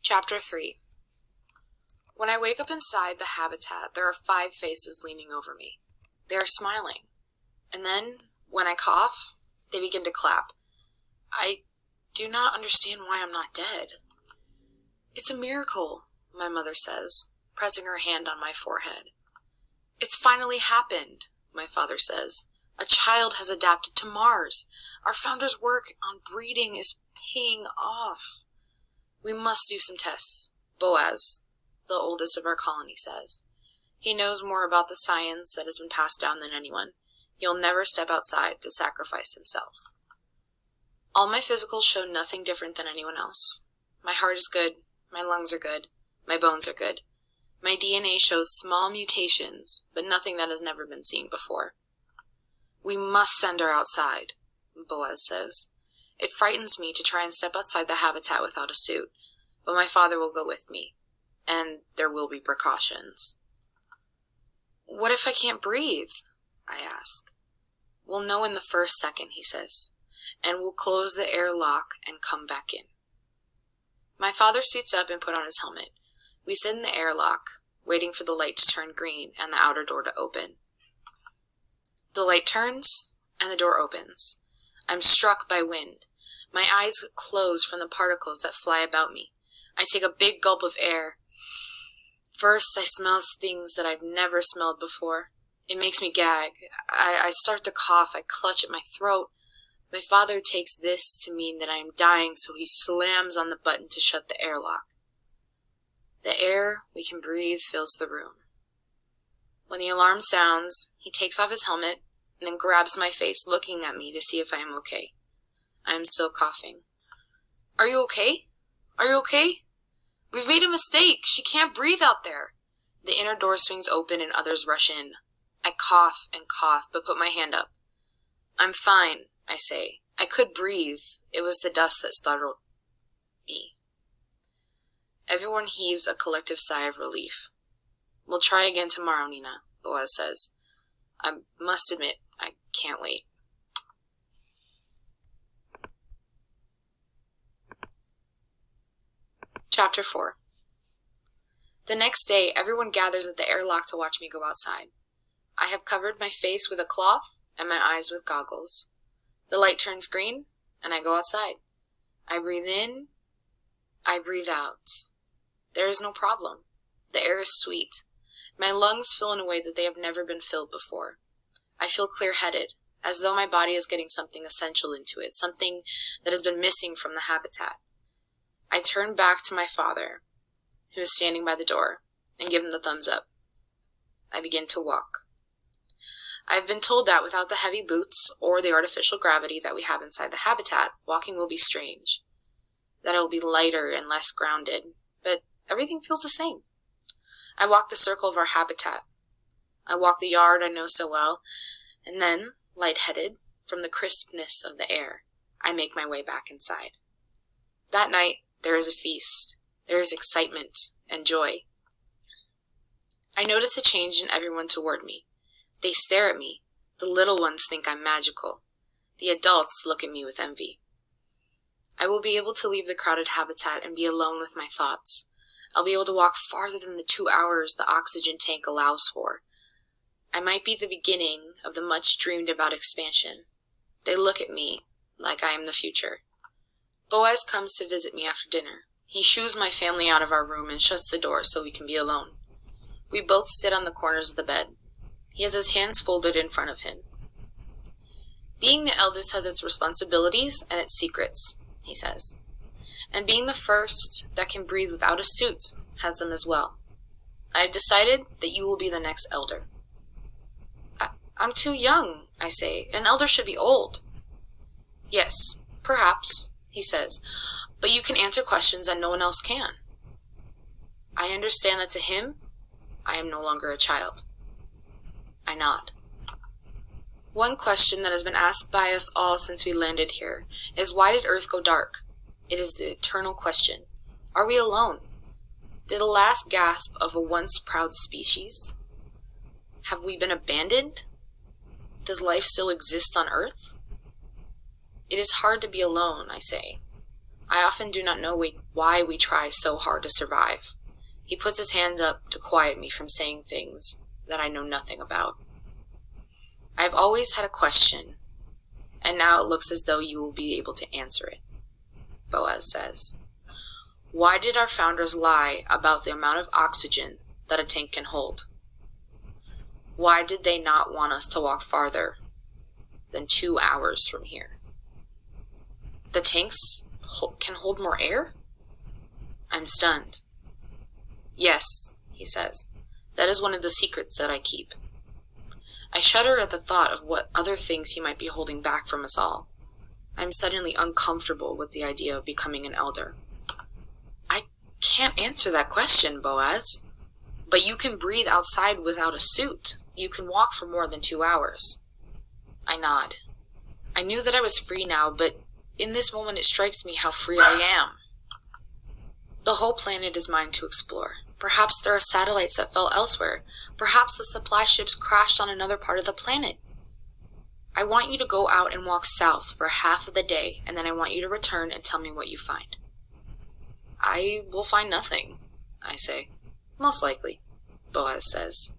Chapter 3. When I wake up inside the habitat, there are 5 faces leaning over me. They are smiling. And then, when I cough, they begin to clap. I do not understand why I'm not dead. It's a miracle, my mother says, pressing her hand on my forehead. It's finally happened, my father says. A child has adapted to Mars. Our founder's work on breeding is paying off. We must do some tests, Boaz, the oldest of our colony, says. He knows more about the science that has been passed down than anyone. He'll never step outside to sacrifice himself. All my physicals show nothing different than anyone else. My heart is good, my lungs are good, my bones are good. My DNA shows small mutations, but nothing that has never been seen before. We must send her outside, Boaz says. It frightens me to try and step outside the habitat without a suit, but my father will go with me, and there will be precautions. What if I can't breathe? I ask. We'll know in the first second, he says, and we'll close the airlock and come back in. My father suits up and puts on his helmet. We sit in the airlock, waiting for the light to turn green and the outer door to open. The light turns, and the door opens. I'm struck by wind. My eyes close from the particles that fly about me. I take a big gulp of air. First, I smell things that I've never smelled before. It makes me gag. I start to cough. I clutch at my throat. My father takes this to mean that I am dying, so he slams on the button to shut the airlock. The air we can breathe fills the room. When the alarm sounds, he takes off his helmet and then grabs my face, looking at me to see if I am okay. I am still coughing. Are you okay? Are you okay? We've made a mistake. She can't breathe out there. The inner door swings open and others rush in. I cough and cough, but put my hand up. I'm fine, I say. I could breathe. It was the dust that startled me. Everyone heaves a collective sigh of relief. We'll try again tomorrow, Nina, Boaz says. I must admit, I can't wait. Chapter 4. The next day, everyone gathers at the airlock to watch me go outside. I have covered my face with a cloth and my eyes with goggles. The light turns green, and I go outside. I breathe in, I breathe out. There is no problem. The air is sweet. My lungs fill in a way that they have never been filled before. I feel clear-headed, as though my body is getting something essential into it, something that has been missing from the habitat. I turn back to my father, who is standing by the door, and give him the thumbs up. I begin to walk. I have been told that without the heavy boots or the artificial gravity that we have inside the habitat, walking will be strange. That it will be lighter and less grounded, but everything feels the same. I walk the circle of our habitat. I walk the yard I know so well, and then, lightheaded from the crispness of the air, I make my way back inside. That night, there is a feast. There is excitement and joy. I notice a change in everyone toward me. They stare at me. The little ones think I'm magical. The adults look at me with envy. I will be able to leave the crowded habitat and be alone with my thoughts. I'll be able to walk farther than the 2 hours the oxygen tank allows for. I might be the beginning of the much dreamed about expansion. They look at me like I am the future. Boaz comes to visit me after dinner. He shoos my family out of our room and shuts the door so we can be alone. We both sit on the corners of the bed. He has his hands folded in front of him. Being the eldest has its responsibilities and its secrets, he says. And being the first that can breathe without a suit has them as well. I have decided that you will be the next elder. I'm too young, I say. An elder should be old. Yes, perhaps, he says, but you can answer questions that no one else can. I understand that to him, I am no longer a child. I nod. One question that has been asked by us all since we landed here is, why did Earth go dark? It is the eternal question. Are we alone? Did the last gasp of a once proud species? Have we been abandoned? Does life still exist on Earth? It is hard to be alone, I say. I often do not know why we try so hard to survive. He puts his hand up to quiet me from saying things that I know nothing about. I have always had a question, and now it looks as though you will be able to answer it, Boaz says. Why did our founders lie about the amount of oxygen that a tank can hold? Why did they not want us to walk farther than 2 hours from here? The tanks can hold more air? I'm stunned. Yes, he says. That is one of the secrets that I keep. I shudder at the thought of what other things he might be holding back from us all. I am suddenly uncomfortable with the idea of becoming an elder. I can't answer that question, Boaz. But you can breathe outside without a suit. You can walk for more than 2 hours. I nod. I knew that I was free now, but in this moment it strikes me how free I am. The whole planet is mine to explore. Perhaps there are satellites that fell elsewhere. Perhaps the supply ships crashed on another part of the planet. I want you to go out and walk south for half of the day, and then I want you to return and tell me what you find. I will find nothing, I say. Most likely, Boaz says.